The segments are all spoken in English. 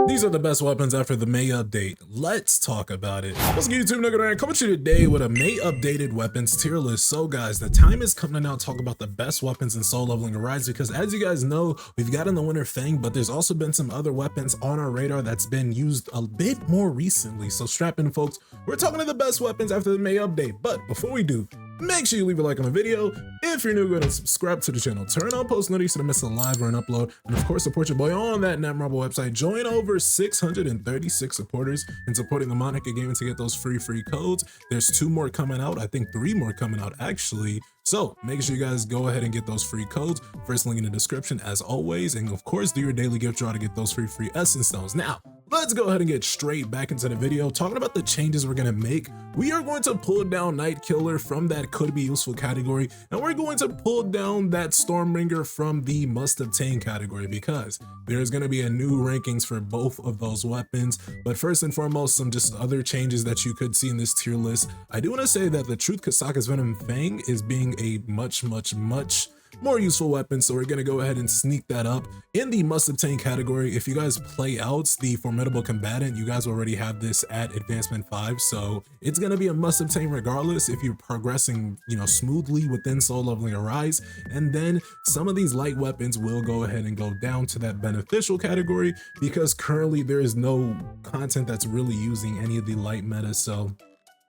These are the best weapons after the May update. Let's talk about it. What's good, YouTube? NoGoodEman coming to you today with a May updated weapons tier list. So guys, the time is coming to now talk about the best weapons in soul leveling Arise, because as you guys know, we've gotten the winter FANG, but there's also been some other weapons on our radar that's been used a bit more recently. So strap in, folks. We're talking to the best weapons after the May update. But before we do, make sure you leave a like on the video. If you're new, go ahead and subscribe to the channel. Turn on post notifications so to miss a live or an upload. And of course, support your boy on that Netmarble website. Join over 636 supporters in supporting the Monica Gaming to get those free codes. There's 2 more coming out. I think 3 more coming out actually. So make sure you guys go ahead and get those free codes. First link in the description as always. And of course, do your daily gift draw to get those free essence stones. Now, let's go ahead and get straight back into the video. Talking about the changes we're going to make. We are going to pull down Night Killer from that could be useful category. And we're going to pull down that Stormbringer from the must obtain category, because there's going to be a new rankings for both of those weapons. But first and foremost, some just other changes that you could see in this tier list. I do want to say that the Truth Kasaka's Venom Fang is being a much more useful weapon, so we're gonna go ahead and sneak that up in the must obtain category. If you guys play out the Formidable Combatant, you guys already have this at advancement 5, so it's gonna be a must obtain regardless if you're progressing, you know, smoothly within soul leveling Arise. And then some of these light weapons will go ahead and go down to that beneficial category, because currently there is no content that's really using any of the light meta. So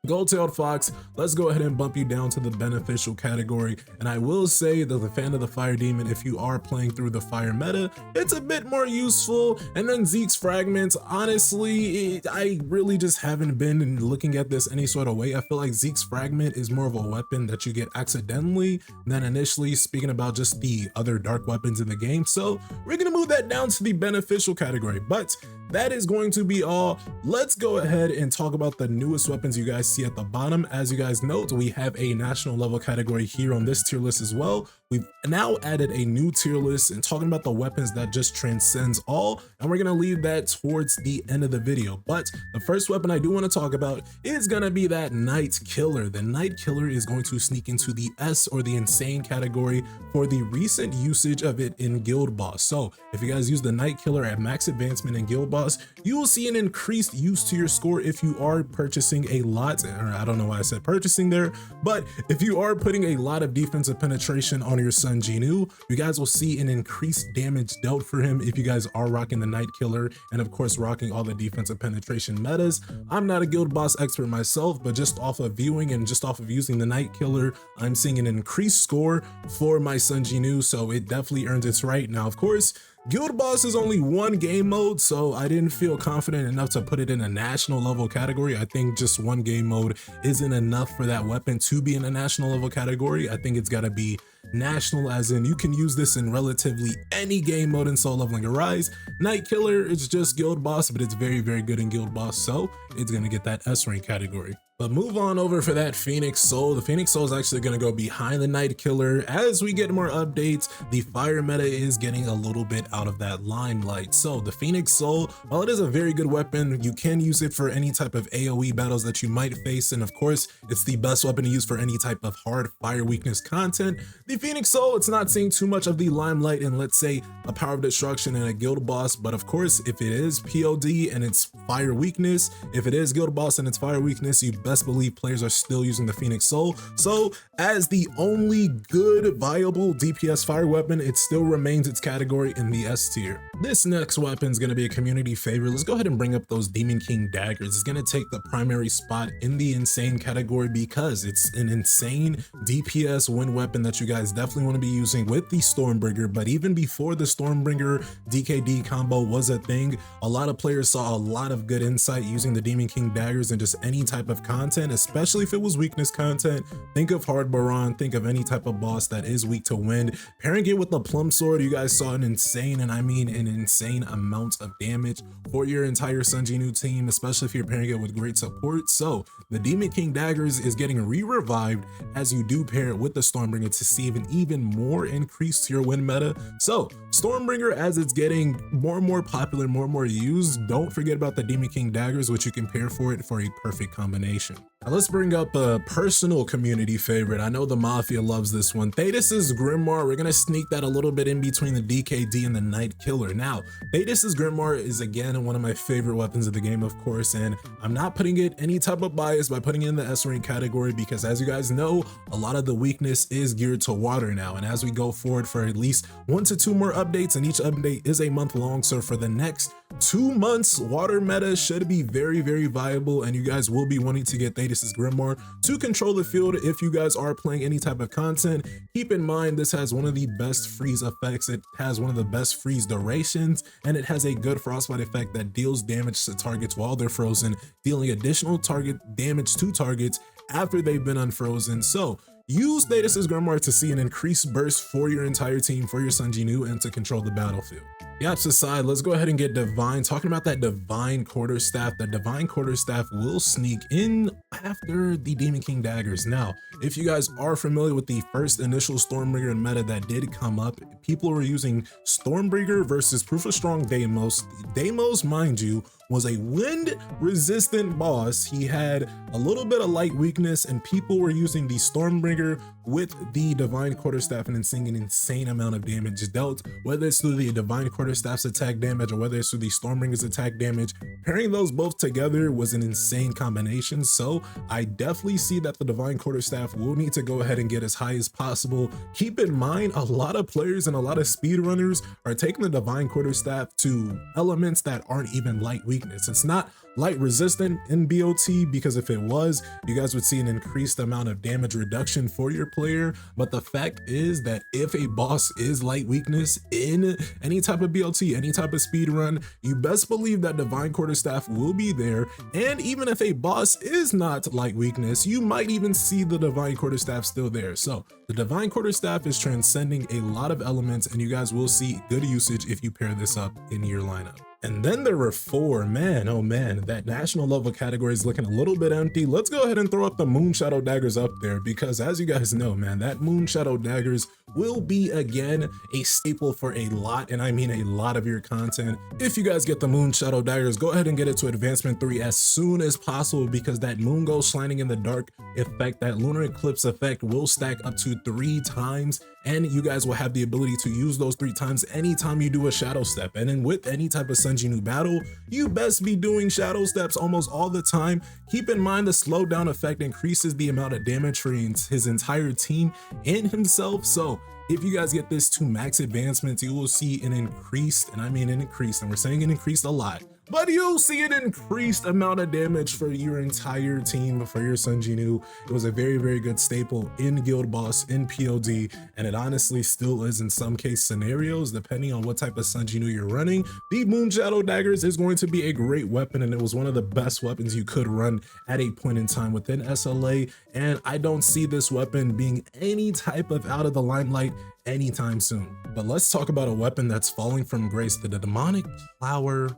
Gold-tailed Fox, let's go ahead and bump you down to the beneficial category. And I will say that the Fan of the Fire Demon, if you are playing through the fire meta, it's a bit more useful. And then Zeke's Fragments, honestly, I really just haven't been looking at this any sort of way. I feel like Zeke's Fragment is more of a weapon that you get accidentally than initially, speaking about just the other dark weapons in the game. So we're gonna move that down to the beneficial category. But that is going to be all. Let's go ahead and talk about the newest weapons you guys see at the bottom. As you guys note, we have a national level category here on this tier list as well. We've now added a new tier list and talking about the weapons that just transcends all, and we're gonna leave that towards the end of the video. But the first weapon I do want to talk about is gonna be that Night Killer. The Night Killer is going to sneak into the S or the insane category for the recent usage of it in Guild Boss. So if you guys use the Night Killer at max advancement in Guild Boss, you will see an increased use to your score if you are purchasing a lot, or I don't know why I said purchasing there, but if you are putting a lot of defensive penetration on your Sun Jinu, you guys will see an increased damage dealt for him if you guys are rocking the Night Killer, and of course rocking all the defensive penetration metas. I'm not a Guild Boss expert myself, but just off of viewing and just off of using the Night Killer, I'm seeing an increased score for my Sun Jinu, so it definitely earns its right. Now, of course, Guild Boss is only 1 game mode, so I didn't feel confident enough to put it in a national level category. I think just 1 game mode isn't enough for that weapon to be in a national level category. I think it's got to be national, as in you can use this in relatively any game mode in soul leveling Arise. Night Killer is just Guild Boss, but it's very good in Guild Boss, so it's gonna get that S rank category. But move on over for that Phoenix Soul. The Phoenix Soul is actually going to go behind the Night Killer. As we get more updates, the fire meta is getting a little bit out of that limelight. So the Phoenix Soul, while it is a very good weapon, you can use it for any type of AoE battles that you might face. And of course, it's the best weapon to use for any type of hard fire weakness content. The Phoenix Soul, it's not seeing too much of the limelight in, let's say, a Power of Destruction and a Guild Boss. But of course, if it is POD and it's fire weakness, if it is Guild Boss and it's fire weakness, you best believe players are still using the Phoenix Soul. So as the only good viable DPS fire weapon, it still remains its category in the S tier. This next weapon is going to be a community favorite. Let's go ahead and bring up those Demon King daggers. It's going to take the primary spot in the insane category because it's an insane DPS win weapon that you guys definitely want to be using with the Stormbringer. But even before the Stormbringer DKD combo was a thing, a lot of players saw a lot of good insight using the Demon King daggers in just any type of content, especially if it was weakness content. Think of Hard Baron, think of any type of boss that is weak to wind. Pairing it with the Plum Sword, you guys saw an insane, and I mean an insane amount of damage for your entire Sun Jinu team, especially if you're pairing it with great support. So the Demon King daggers is getting re-revived as you do pair it with the Stormbringer to see an even more increase to your win meta. So Stormbringer, as it's getting more and more popular, more and more used, don't forget about the Demon King daggers, which you can pair for it for a perfect combination. Now let's bring up a personal community favorite. I know the Mafia loves this one. THETIS' GRIMORE. We're gonna sneak that a little bit in between the DKD and the Night Killer. Now, THETIS' GRIMORE is again one of my favorite weapons of the game, of course, and I'm not putting it any type of bias by putting it in the S rank category because, as you guys know, a lot of the weakness is geared to water now. And as we go forward for at least 1 to 2 more updates, and each update is a month long, so for the next 2 months, water meta should be very, very viable, and you guys will be wanting to get THETIS' GRIMORE to control the field if you guys are playing any type of content. Keep in mind, this has one of the best freeze effects, it has one of the best freeze durations, and it has a good frostbite effect that deals damage to targets while they're frozen, dealing additional target damage to targets after they've been unfrozen. So use THETIS' GRIMORE to see an increased burst for your entire team, for your Sun Jinwoo, and to control the battlefield. Yaps aside, let's go ahead and get Divine. Talking about that Divine Quarterstaff, the Divine Quarterstaff will sneak in after the Demon King daggers. Now, if you guys are familiar with the first initial Stormbringer meta that did come up, people were using Stormbringer versus Proof of Strong Deimos. Deimos, mind you, was a wind resistant boss. He had a little bit of light weakness, and people were using the Stormbringer with the Divine Quarterstaff and seeing an insane amount of damage dealt, whether it's through the Divine Quarterstaff's attack damage or whether it's through the Stormbringer's attack damage. Pairing those both together was an insane combination. So I definitely see that the Divine Quarterstaff will need to go ahead and get as high as possible. Keep in mind, a lot of players and a lot of speedrunners are taking the Divine Quarterstaff to elements that aren't even light weakness. It's not light resistant in BOT, because if it was, you guys would see an increased amount of damage reduction for your player. But the fact is that if a boss is light weakness in any type of BLT, any type of speed run, you best believe that Divine Quarterstaff will be there. And even if a boss is not light weakness, you might even see the Divine Quarterstaff still there. So the Divine Quarterstaff is transcending a lot of elements, and you guys will see good usage if you pair this up in your lineup. And then there were 4, man, oh man, that national level category is looking a little bit empty. Let's go ahead and throw up the Moonshadow daggers up there, because as you guys know, man, that Moonshadow daggers will be again a staple for a lot, and I mean a lot of your content. If you guys get the Moonshadow daggers, go ahead and get it to advancement 3 as soon as possible, because that moon ghost shining in the dark effect, that lunar eclipse effect, will stack up to 3 times, and you guys will have the ability to use those 3 times anytime you do a shadow step. And then with any type of Sun Jinwoo battle, you best be doing shadow steps almost all the time. Keep in mind, the slowdown effect increases the amount of damage for his entire team and himself. So if you guys get this to max advancements, you will see an increased, and I mean an increased, and we're saying it increased a lot, but you'll see an increased amount of damage for your entire team, for your Sun Jinwoo. It was a very, very good staple in Guild Boss, in POD, and it honestly still is in some case scenarios, depending on what type of Sun Jinwoo you're running. The Moonshadow daggers is going to be a great weapon, and it was one of the best weapons you could run at a point in time within SLA, and I don't see this weapon being any type of out of the limelight anytime soon. But let's talk about a weapon that's falling from grace, the demonic flower.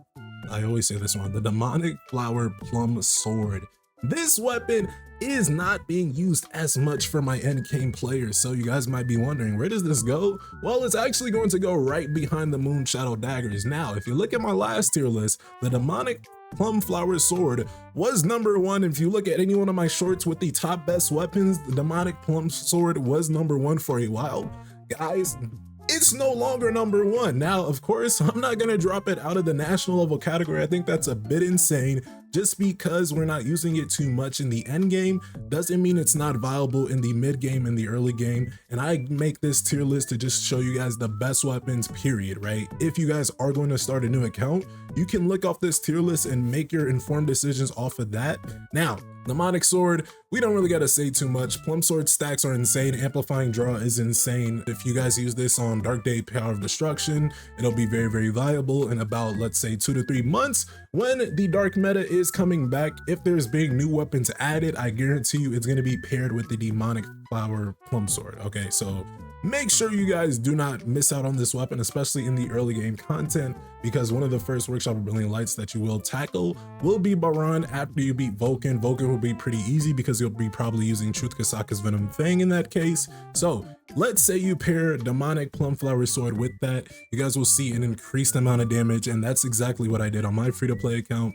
I always say this one, the demonic flower plum sword. This weapon is not being used as much for my end game players, so you guys might be wondering, where does this go? Well, it's actually going to go right behind the Moonshadow daggers. Now, if you look at my last tier list, the demonic plum flower sword was number 1. If you look at any one of my shorts with the top best weapons, the demonic plum sword was number 1 for a while. Guys, it's no longer number 1. Now, of course, I'm not gonna drop it out of the national level category. I think that's a bit insane. Just because we're not using it too much in the end game doesn't mean it's not viable in the mid game and the early game. And I make this tier list to just show you guys the best weapons, period, right? If you guys are going to start a new account, you can look off this tier list and make your informed decisions off of that. Now, demonic sword, we don't really gotta say too much. Plum sword stacks are insane. Amplifying draw is insane. If you guys use this on Dark Day Power of Destruction, it'll be very, very viable in about, let's say, 2 to 3 months when the dark meta is coming back. If there's big new weapons added, I guarantee you it's gonna be paired with the demonic flower plum sword. Okay, so make sure you guys do not miss out on this weapon, especially in the early game content, because one of the first workshop of Brilliant Lights that you will tackle will be Baran after you beat Vulcan. Vulcan will be pretty easy because you'll be probably using Truth Kasaka's Venom Fang in that case. So let's say you pair demonic plum flower sword with that, you guys will see an increased amount of damage, and that's exactly what I did on my free-to-play account.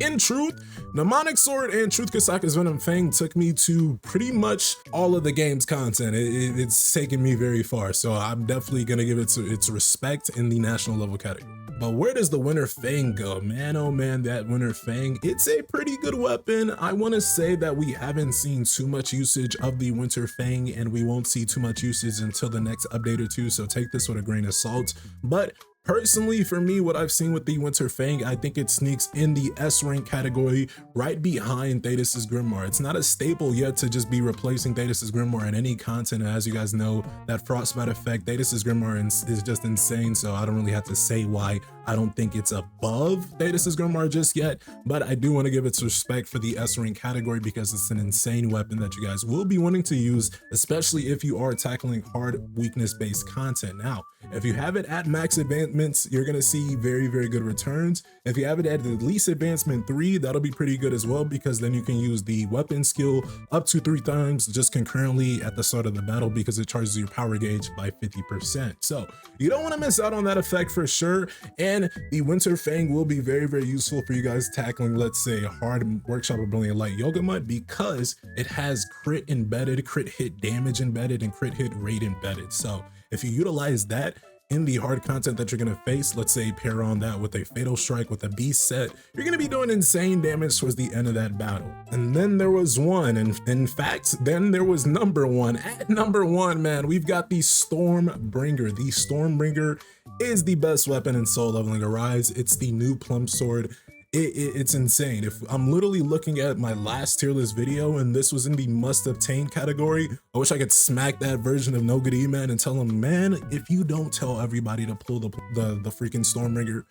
In truth, Mnemonic Sword and Truth Kasaka's Venom Fang took me to pretty much all of the game's content. It's taken me very far, so I'm definitely gonna give it its respect in the national level category. But where does the Winter Fang go? Man, oh man, that Winter Fang, it's a pretty good weapon. I want to say that we haven't seen too much usage of the Winter Fang, and we won't see too much usage until the next update or two, so take this with a grain of salt. But personally, for me, what I've seen with the Winter Fang, I think it sneaks in the S rank category right behind THETIS' Grimoire. It's not a staple yet to just be replacing THETIS' Grimoire in any content. And as you guys know, that Frostbite effect, THETIS' Grimoire is just insane. So I don't really have to say why I don't think it's above THETIS' Grimoire just yet. But I do want to give its respect for the S rank category because it's an insane weapon that you guys will be wanting to use, especially if you are tackling hard weakness-based content. Now, if you have it at max advancements, you're going to see very, very good returns. If you have it at least advancement 3, that'll be pretty good as well, because then you can use the weapon skill up to 3 times just concurrently at the start of the battle, because it charges your power gauge by 50%. So you don't want to miss out on that effect for sure. And the Winter Fang will be very, very useful for you guys tackling, let's say, hard Workshop of Brilliant Light Yoga Mud, because it has crit embedded, crit hit damage embedded, and crit hit rate embedded. So if you utilize that in the hard content that you're going to face, let's say pair on that with a Fatal Strike with a Beast set, you're going to be doing insane damage towards the end of that battle. And then there was one, and in fact, then there was number one. At number one, man, we've got the Stormbringer. The Stormbringer is the best weapon in Soul Leveling Arise. It's the new Plum sword. It's insane. If I'm literally looking at my last tier list video and this was in the must obtain category, I wish I could smack that version of NoGoodEman and tell him, man, if you don't tell everybody to pull the freaking Stormbringer,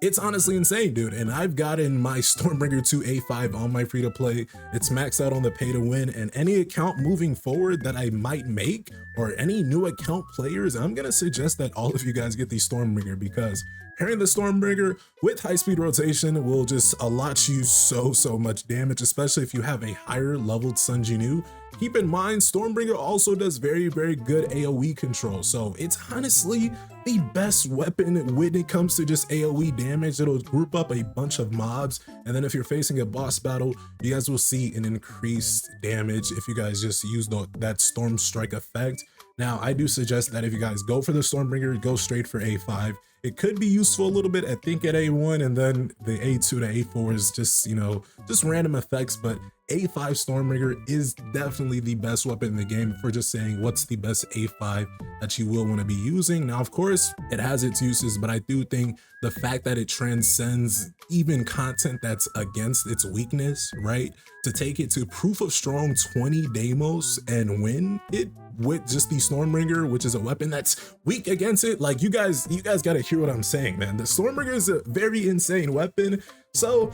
it's honestly insane, dude. And I've gotten my Stormbringer to A5 on my free to play. It's maxed out on the pay to win, and any account moving forward that I might make, or any new account players, I'm gonna suggest that all of you guys get the Stormbringer, because pairing the Stormbringer with high speed rotation will just allot you so much damage, especially if you have a higher leveled Sun Jinoo. Keep in mind, Stormbringer also does very, very good AoE control, so it's honestly the best weapon when it comes to just AoE damage. It'll group up a bunch of mobs, and then if you're facing a boss battle, you guys will see an increased damage if you guys just use that Storm Strike effect. Now, I do suggest that if you guys go for the Stormbringer, go straight for A5. It could be useful a little bit, I think, at A1, and then the A2 to A4 is just, you know, just random effects, but A5 Stormbringer is definitely the best weapon in the game. If we're just saying what's the best A5 that you will want to be using. Now, of course, it has its uses, but I do think the fact that it transcends even content that's against its weakness, right? To take it to Proof of Strong 20 Deimos and win it with just the Stormbringer, which is a weapon that's weak against it. Like, you guys gotta hear what I'm saying, man. The Stormbringer is a very insane weapon. So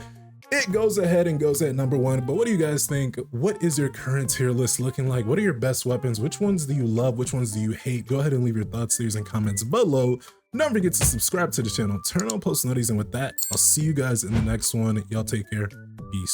it goes ahead and goes at number one. But what do you guys think? What is your current tier list looking like? What are your best weapons? Which ones do you love? Which ones do you hate? Go ahead and leave your thoughts, theories, and comments below. Don't forget to subscribe to the channel, turn on post notifications, and with that, I'll see you guys in the next one. Y'all take care. Peace.